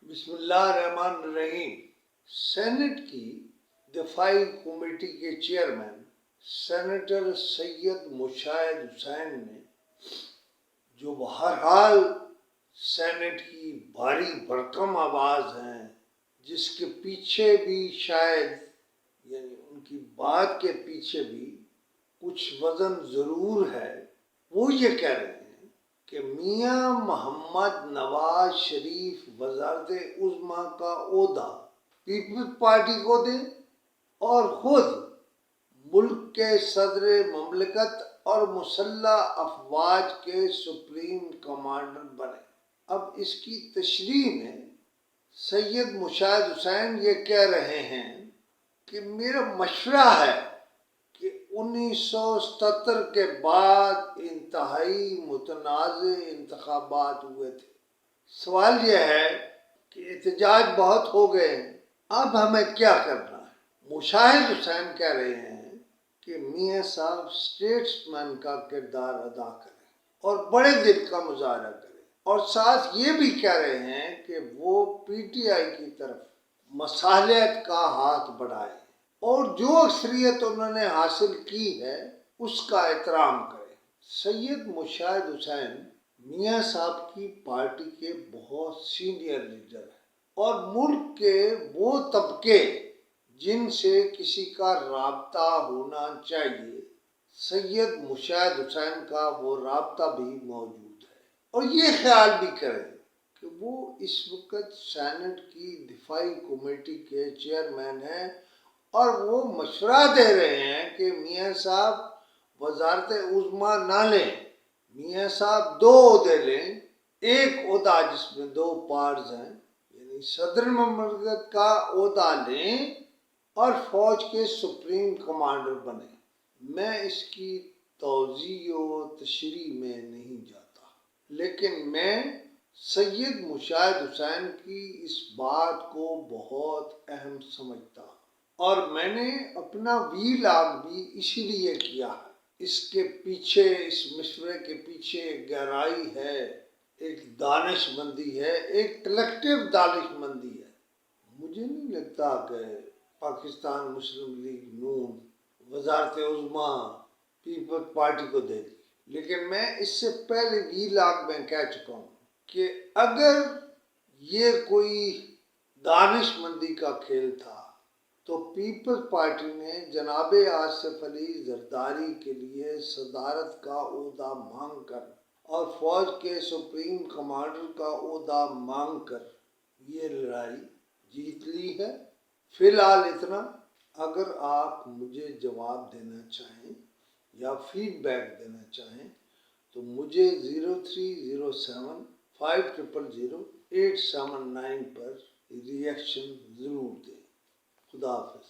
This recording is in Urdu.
بسم اللہ الرحمن الرحیم۔ سینٹ کی دفاعی کمیٹی کے چیئرمین سینیٹر سید مشاہد حسین نے جو بہرحال سینٹ کی بھاری بھرکم آواز ہیں، جس کے پیچھے بھی شاید یعنی ان کی بات کے پیچھے بھی کچھ وزن ضرور ہے، وہ یہ کہہ رہے ہیں کہ میاں محمد نواز شریف وزارت عظمیٰ کا عہدہ پیپلز پارٹی کو دیں اور خود ملک کے صدر مملکت اور مسلح افواج کے سپریم کمانڈر بنے۔ اب اس کی تشریح میں سید مشاہد حسین یہ کہہ رہے ہیں کہ میرا مشورہ ہے کہ 1977 کے بعد انتہائی متنازع انتخابات ہوئے تھے۔ سوال یہ ہے کہ احتجاج بہت ہو گئے ہیں، اب ہمیں کیا کرنا ہے؟ مشاہد حسین کہہ رہے ہیں کہ میاں صاحب اسٹیٹس مین کا کردار ادا کریں اور بڑے دل کا مظاہرہ کریں، اور ساتھ یہ بھی کہہ رہے ہیں کہ وہ پی ٹی آئی کی طرف مصالحت کا ہاتھ بڑھائیں اور جو اکثریت انہوں نے حاصل کی ہے اس کا احترام کریں۔ سید مشاہد حسین میاں صاحب کی پارٹی کے بہت سینئر لیڈر ہیں اور ملک کے وہ طبقے جن سے کسی کا رابطہ ہونا چاہیے، سید مشاہد حسین کا وہ رابطہ بھی موجود ہے، اور یہ خیال بھی کریں کہ وہ اس وقت سینٹ کی دفاعی کمیٹی کے چیئرمین ہیں اور وہ مشورہ دے رہے ہیں کہ میاں صاحب وزارت عظمیٰ نہ لیں، میاں صاحب 2 عہدے لیں، ایک عہدہ جس میں 2 پارٹس ہیں، یعنی صدر مملکت کا عہدہ لیں اور فوج کے سپریم کمانڈر بنیں۔ میں اس کی توضیح و تشریح میں نہیں جاتا، لیکن میں سید مشاہد حسین کی اس بات کو بہت اہم سمجھتا ہوں، اور میں نے اپنا ویلاگ بھی اسی لیے کیا ہے۔ اس کے پیچھے، اس مشورے کے پیچھے ایک گہرائی ہے، ایک دانش مندی ہے، ایک کلیکٹیو دانش مندی ہے۔ مجھے نہیں لگتا کہ پاکستان مسلم لیگ نون وزارت عظمیٰ پیپلز پارٹی کو دے گی، لیکن میں اس سے پہلے ویلاگ میں کہہ چکا ہوں کہ اگر یہ کوئی دانش مندی کا کھیل تھا تو پیپلز پارٹی نے جناب آصف علی زرداری کے لیے صدارت کا عہدہ مانگ کر اور فوج کے سپریم کمانڈر کا عہدہ مانگ کر یہ لڑائی جیت لی ہے۔ فی الحال اتنا۔ اگر آپ مجھے جواب دینا چاہیں یا فیڈ بیک دینا چاہیں تو مجھے 0307500879 پر ری ایکشن ضرور دیں۔ خدا حافظ۔